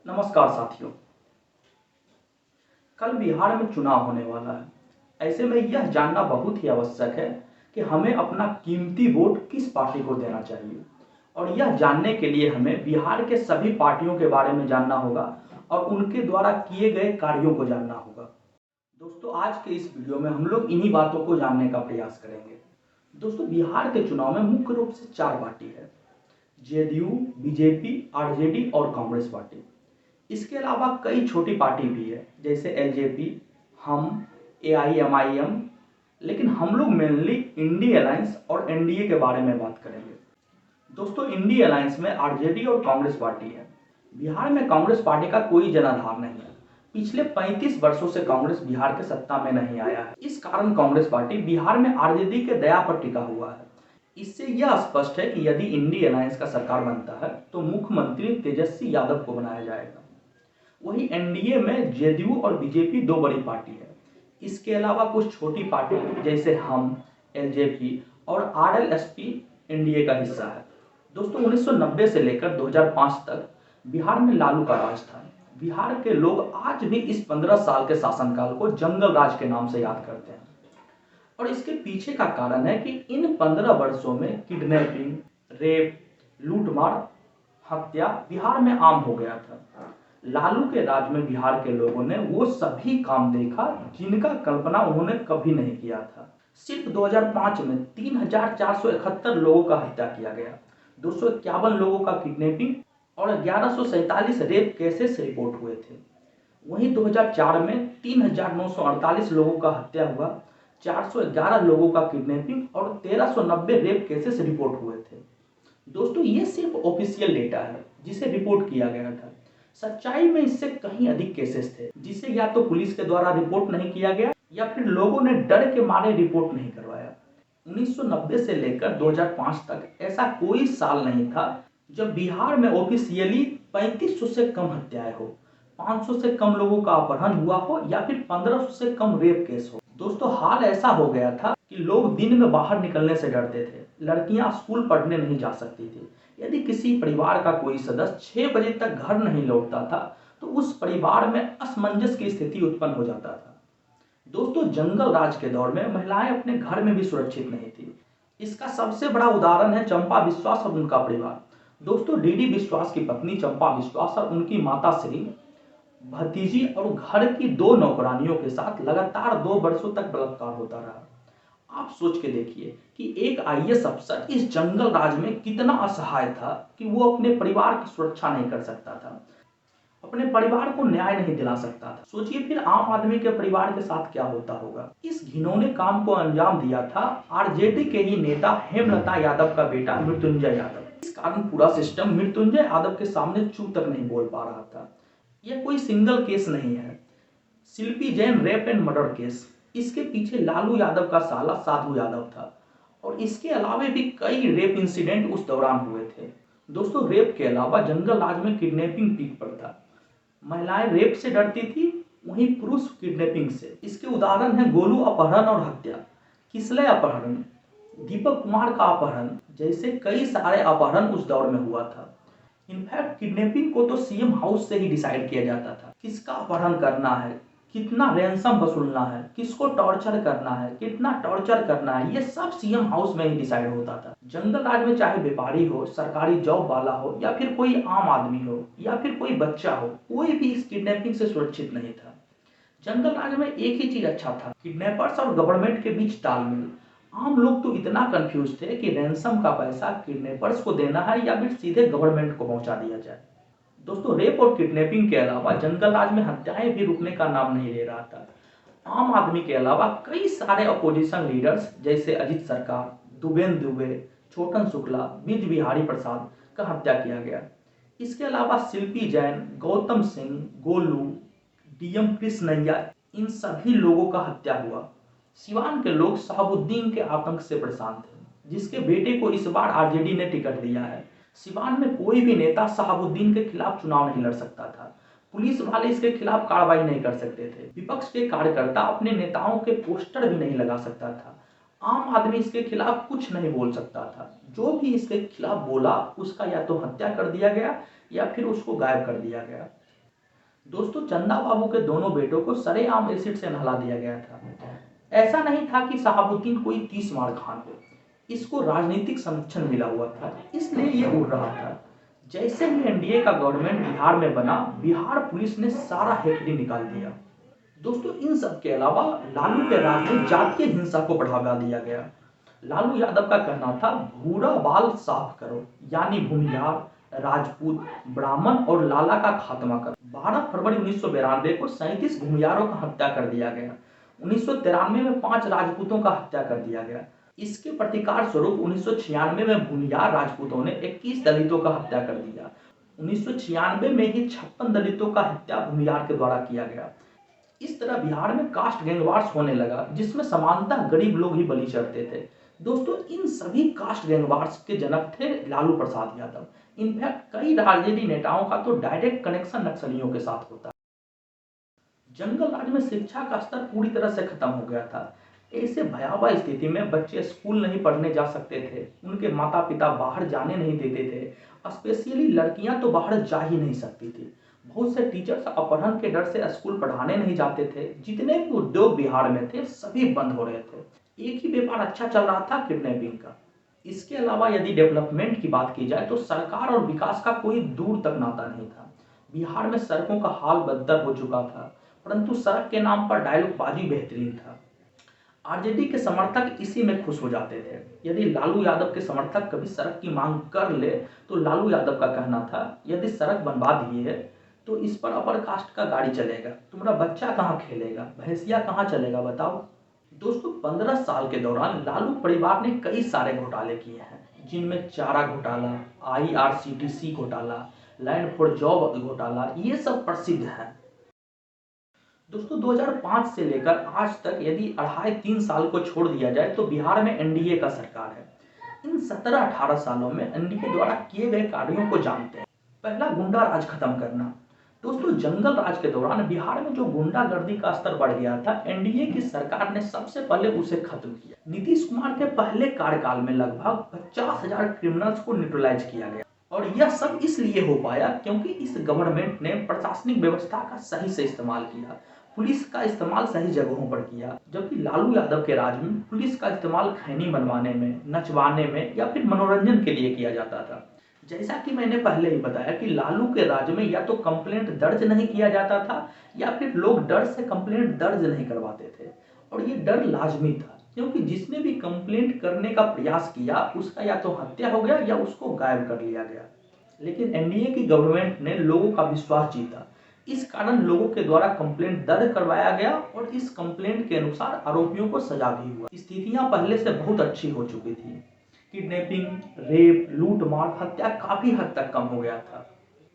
नमस्कार साथियों। कल बिहार में चुनाव होने वाला है। ऐसे में यह जानना बहुत ही आवश्यक है कि हमें अपना कीमती वोट किस पार्टी को देना चाहिए। और यह जानने के लिए हमें बिहार के सभी पार्टियों के बारे में जानना होगा और उनके द्वारा किए गए कार्यों को जानना होगा। दोस्तों, आज के इस वीडियो में हम लोग इन्हीं बातों को जानने का प्रयास करेंगे। दोस्तों, बिहार के चुनाव में मुख्य रूप से 4 पार्टी है: जेडीयू, बीजेपी, आरजेडी और कांग्रेस पार्टी। इसके अलावा कई छोटी पार्टी भी है, जैसे एलजेपी, हम, एआईएमआईएम। लेकिन हम लोग मेनली इंडी अलायंस और एनडीए के बारे में बात करेंगे। दोस्तों, इंडी अलायंस में आरजेडी और कांग्रेस पार्टी है। बिहार में कांग्रेस पार्टी का कोई जनाधार नहीं है। पिछले 35 वर्षों से कांग्रेस बिहार के सत्ता में नहीं आया है। इस कारण कांग्रेस पार्टी बिहार में आरजेडी के दया पर टिका हुआ है। इससे यह स्पष्ट है कि यदि इंडी अलायंस का सरकार बनता है तो मुख्यमंत्री तेजस्वी यादव को बनाया जाएगा। वहीं एनडीए में जेडीयू और बीजेपी 2 बड़ी पार्टी है। इसके अलावा कुछ छोटी पार्टी जैसे हम, एलजेपी और आरएलएसपी एनडीए का हिस्सा है। दोस्तों, 1990 से लेकर 2005 तक बिहार में लालू का राज था। बिहार के लोग आज भी इस 15 साल के शासनकाल को जंगल राज के नाम से याद करते हैं। और इसके पीछे का कारण है कि इन 15 वर्षों में किडनैपिंग, रेप, लूटमार, हत्या बिहार में आम हो गया था। लालू के राज में बिहार के लोगों ने वो सभी काम देखा जिनका कल्पना उन्होंने कभी नहीं किया था। सिर्फ 2005 में 3471 लोगों का हत्या किया गया, 251 लोगों का किडनैपिंग और 1147 रेप केसेस रिपोर्ट हुए थे। वहीं 2004 में 3948 लोगों का हत्या हुआ, 411 लोगों का किडनैपिंग और 1390 रेप केसेस रिपोर्ट हुए थे। दोस्तों, ये सिर्फ ऑफिशियल डेटा है जिसे रिपोर्ट किया गया था। सच्चाई में इससे कहीं अधिक केसेस थे जिसे या तो पुलिस के द्वारा रिपोर्ट नहीं किया गया या फिर लोगों ने डर के मारे रिपोर्ट नहीं करवाया। 1990 से लेकर 2005 तक ऐसा कोई साल नहीं था जब बिहार में ऑफिशियली 3500 से कम हत्याएं हो, 500 से कम लोगों का अपहरण हुआ हो या फिर 1500 से कम रेप केस हो। दोस्तों, हाल ऐसा हो गया था कि लोग दिन में बाहर निकलने से डरते थे। लड़कियां स्कूल पढ़ने नहीं जा सकती थी। यदि किसी परिवार का कोई सदस्य 6 बजे तक घर नहीं लौटता था तो उस परिवार में असमंजस की स्थिति उत्पन्न हो जाता था। दोस्तों, जंगल राज के दौर में महिलाएं अपने घर में भी सुरक्षित नहीं थी। इसका सबसे बड़ा उदाहरण है चंपा विश्वास और उनका परिवार। दोस्तों, डीडी विश्वास की पत्नी चंपा विश्वास और उनकी माता श्री भतीजी और घर की 2 नौकरानियों के साथ लगातार 2 वर्षों तक बलात्कार होता रहा। आप सोच के देखिए कि एक आईएएस अफसर इस जंगल राज में कितना असहाय था कि वो अपने परिवार की सुरक्षा नहीं कर सकता था, अपने परिवार को न्याय नहीं दिला सकता था। सोचिए फिर आम आदमी के परिवार के साथ क्या होता होगा। इस घिनौने काम को अंजाम दिया था आरजेडी के ही नेता हेमलता यादव का बेटा मृत्युंजय यादव। इस कारण पूरा सिस्टम मृत्युंजय यादव के सामने चुप तक नहीं बोल पा रहा था। यह कोई सिंगल केस नहीं है। Shilpi Jain rape and murder case, इसके पीछे लालू यादव का साला साधु यादव था और इसके अलावा भी कई रेप इंसिडेंट उस दौरान हुए थे। दोस्तों, रेप के अलावा जंगल राज में किडनैपिंग पीक पर था। महिलाएं रेप से डरती थी, वहीं पुरुष किडनैपिंग से। इसके उदाहरण है गोलू अपहरण और हत्या, किसलय अपहरण, दीपक कुमार का अपहरण जैसे कई सारे अपहरण उस दौर में हुआ था। इनफैक्ट किडनैपिंग को तो सीएम हाउस से ही डिसाइड किया जाता था। किसका अपहरण करना है, कितना रैंसम वसूलना है, किसको टॉर्चर करना है, कितना टॉर्चर करना है, ये सब सीएम हाउस में ही डिसाइड होता था। जंगल राज में चाहे व्यापारी हो, सरकारी जॉब वाला हो या फिर कोई आम आदमी हो या फिर कोई बच्चा हो, कोई भी इस किडनैपिंग से सुरक्षित नहीं था। जंगल राज में एक ही चीज अच्छा था, किडनैपर्स और गवर्नमेंट के बीच तालमेल। आम लोग तो इतना कंफ्यूज थे कि रैंसम का पैसा किडनैपर्स को देना है या फिर सीधे गवर्नमेंट को पहुंचा दिया जाए। दोस्तों, रेप और किडनैपिंग के अलावा जंगल राज में हत्याएं भी रुकने का नाम नहीं ले रहा था। आम आदमी के अलावा कई सारे अपोजिशन लीडर्स जैसे अजित सरकार, दुबेन दुबे, छोटन शुक्ला, बीज बिहारी प्रसाद का हत्या किया गया। इसके अलावा शिल्पी जैन, गौतम सिंह, गोलू, डीएम कृष्णैया, इन सभी लोगों का हत्या हुआ। सिवान के लोग शहाबुद्दीन के आतंक से परेशान थे, जिसके बेटे को इस बार आरजेडी ने टिकट दिया है। सिवान में कोई भी नेता शहाबुद्दीन के खिलाफ चुनाव नहीं लड़ सकता था। पुलिस वाले इसके खिलाफ कार्रवाई नहीं कर सकते थे। विपक्ष के कार्यकर्ता अपने नेताओं के पोस्टर भी नहीं लगा सकता था। आम आदमी इसके खिलाफ कुछ नहीं बोल सकता था। जो भी इसके खिलाफ बोला उसका या तो हत्या कर दिया गया या फिर उसको गायब कर दिया गया। दोस्तों, चंदा बाबू के दोनों बेटों को सरेआम एसिड से नहला दिया गया था। ऐसा नहीं था कि शहाबुद्दीन कोई 30 मार खान हो, इसको राजनीतिक संरक्षण मिला हुआ था, इसलिए ये उड़ रहा था। जैसे ही एनडीए का गवर्नमेंट बिहार में बना, बिहार पुलिस ने सारा हेकड़ी निकाल दिया। दोस्तों, इन सब के अलावा लालू के राज में जातीय हिंसा को बढ़ावा दिया गया। लालू यादव का कहना था, भूरा बाल साफ करो, यानी भूमिहार, राजपूत, ब्राह्मण और लाला का खात्मा करो। 12 फरवरी 1992 को 37 भूमिहारों का हत्या कर दिया गया। 1993 में 5 राजपूतों का हत्या कर दिया गया। इसके प्रतिकार स्वरूप 1996 में भूमिहार राजपूतों ने 21 दलितों का हत्या कर दिया। 1996 में ही 56 दलितों का हत्या भूमिहार के द्वारा किया गया। इस तरह बिहार में कास्ट गैंगवार्स होने लगा, जिसमें समानतः गरीब लोग ही बलि चढ़ते थे। दोस्तों, इन सभी कास्ट गैंगवार्स के जनक थे लालू प्रसाद यादव। इनफैक्ट कई राजनीतिक नेताओं का तो डायरेक्ट कनेक्शन नक्सलियों के साथ होता। जंगल राज में शिक्षा का स्तर पूरी तरह से खत्म हो गया था। ऐसे भयावह स्थिति में बच्चे स्कूल नहीं पढ़ने जा सकते थे, उनके माता पिता बाहर जाने नहीं देते थे, स्पेशली लड़कियां तो बाहर जा ही नहीं सकती थी। बहुत से टीचर्स अपहरण के डर से स्कूल पढ़ाने नहीं जाते थे। जितने भी उद्योग बिहार में थे सभी बंद हो रहे थे। एक ही व्यापार अच्छा चल रहा था, किडनैपिंग का। इसके अलावा यदि डेवलपमेंट की बात की जाए तो सरकार और विकास का कोई दूर तक नाता नहीं था। बिहार में सड़कों का हाल बदतर हो चुका था, परंतु सड़क के नाम पर डायलॉगबाजी बेहतरीन था। आरजेडी के समर्थक इसी में खुश हो जाते थे। यदि लालू यादव के समर्थक कभी सड़क की मांग कर ले तो लालू यादव का कहना था, यदि सड़क बनवा दी है तो इस पर अपर कास्ट का गाड़ी चलेगा, तुम्हारा बच्चा कहाँ खेलेगा, भैंसिया कहाँ चलेगा बताओ। दोस्तों, 15 साल के दौरान लालू परिवार ने कई सारे घोटाले किए हैं, जिनमें चारा घोटाला, IRCTC घोटाला, लैंड फॉर जॉब घोटाला, ये सब प्रसिद्ध है। दोस्तों, 2005 से लेकर आज तक यदि 2.5-3 साल को छोड़ दिया जाए तो बिहार में एनडीए का सरकार है। इन 17-18 सालों में एनडीए द्वारा किए गए कार्यों को जानते हैं। पहला, गुंडा राज खत्म करना। दोस्तों, जंगल राज के दौरान बिहार में जो गुंडागर्दी का स्तर बढ़ गया था, एनडीए की सरकार ने सबसे पहले उसे खत्म किया। नीतीश कुमार के पहले कार्यकाल में लगभग 50,000 क्रिमिनल्स को न्यूट्रलाइज किया गया, और यह सब इसलिए हो पाया क्योंकि इस गवर्नमेंट ने प्रशासनिक व्यवस्था का सही से इस्तेमाल किया, पुलिस का इस्तेमाल सही जगहों पर किया। जबकि लालू यादव के राज में पुलिस का इस्तेमाल खैनी बनवाने में, नचवाने में या फिर मनोरंजन के लिए किया जाता था। जैसा कि मैंने पहले ही बताया कि लालू के राज में या तो कंप्लेंट दर्ज नहीं किया जाता था या फिर लोग डर से कंप्लेंट दर्ज नहीं करवाते थे, और ये डर लाजमी था क्योंकि जिसने भी कंप्लेंट करने का प्रयास किया उसका या तो हत्या हो गया या उसको गायब कर लिया गया। लेकिन एनडीए की गवर्नमेंट ने लोगों का विश्वास जीता, इस कारण लोगों के द्वारा कंप्लेंट दर्ज करवाया गया और इस कंप्लेंट के अनुसार आरोपियों को सजा भी हुआ। स्थितियां पहले से बहुत अच्छी हो चुकी थी। किडनैपिंग, रेप, लूट मार, हत्या काफी हद तक कम हो गया था।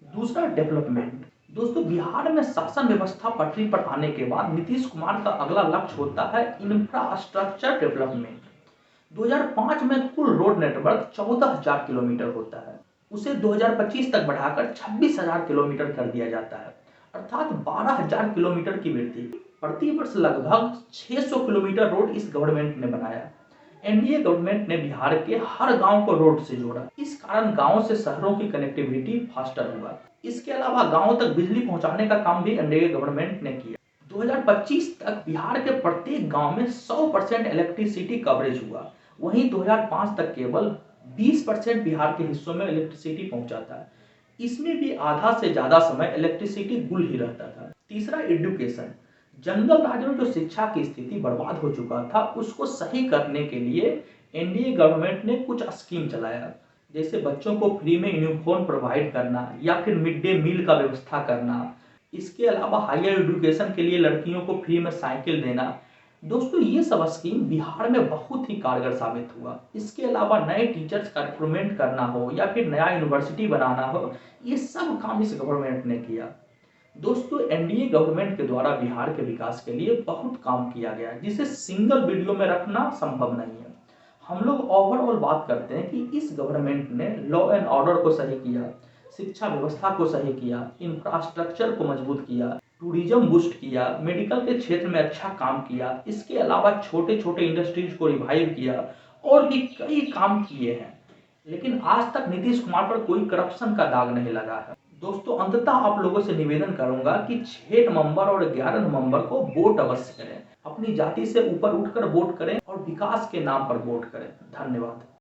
दूसरा, डेवलपमेंट। दोस्तों, बिहार में शासन व्यवस्था पटरी पर आने के बाद नीतीश कुमार का अगला लक्ष्य होता है इंफ्रास्ट्रक्चर डेवलपमेंट। 2005 में कुल रोड नेटवर्क 14,000 किलोमीटर होता है, उसे 2025 तक बढ़ाकर 26,000 किलोमीटर कर दिया जाता है, अर्थात 12,000 किलोमीटर की वृद्धि। प्रति वर्ष लगभग 600 किलोमीटर रोड इस गवर्नमेंट ने बनाया। एनडीए गवर्नमेंट ने बिहार के हर गांव को रोड से जोड़ा, इस कारण गांवों से शहरों की कनेक्टिविटी फास्टर हुआ। इसके अलावा गांवों तक बिजली पहुंचाने का काम भी एनडीए गवर्नमेंट ने किया। 2025 तक बिहार के प्रत्येक गांव में 100% इलेक्ट्रिसिटी कवरेज हुआ। वहीं 2005 तक केवल 20% बिहार के हिस्सों में इलेक्ट्रिसिटी पहुंचा था। इसमें भी आधा से ज्यादा समय इलेक्ट्रिसिटी गुल ही रहता था। तीसरा, एजुकेशन। जंगल राज में जो शिक्षा की स्थिति बर्बाद हो चुका था उसको सही करने के लिए एनडीए गवर्नमेंट ने कुछ स्कीम चलाया, जैसे बच्चों को फ्री में यूनिफॉर्म प्रोवाइड करना या फिर मिड डे मील का व्यवस्था करना। इसके अलावा हायर एजुकेशन के लिए लड़कियों को फ्री में साइकिल देना। दोस्तों, ये सब स्कीम बिहार में बहुत ही कारगर साबित हुआ। इसके अलावा नए टीचर्स का रिक्रूटमेंट करना हो या फिर नया यूनिवर्सिटी बनाना हो, ये सब काम इस गवर्नमेंट ने किया। दोस्तों, एनडीए गवर्नमेंट के द्वारा बिहार के विकास के लिए बहुत काम किया गया है, जिसे सिंगल वीडियो में रखना संभव नहीं है। हम लोग ओवरऑल बात करते हैं कि इस गवर्नमेंट ने लॉ एंड ऑर्डर को सही किया, शिक्षा व्यवस्था को सही किया, इंफ्रास्ट्रक्चर को मजबूत किया, टूरिज्म बूस्ट किया, मेडिकल के क्षेत्र में अच्छा काम किया। इसके अलावा छोटे छोटे इंडस्ट्रीज को रिवाइव किया और भी कई काम किए हैं। लेकिन आज तक नीतीश कुमार पर कोई करप्शन का दाग नहीं लगा है। दोस्तों अंततः आप लोगों से निवेदन करूंगा कि 6 नवंबर और 11 नवंबर को वोट अवश्य करें। अपनी जाति से ऊपर उठकर वोट करें और विकास के नाम पर वोट करें। धन्यवाद।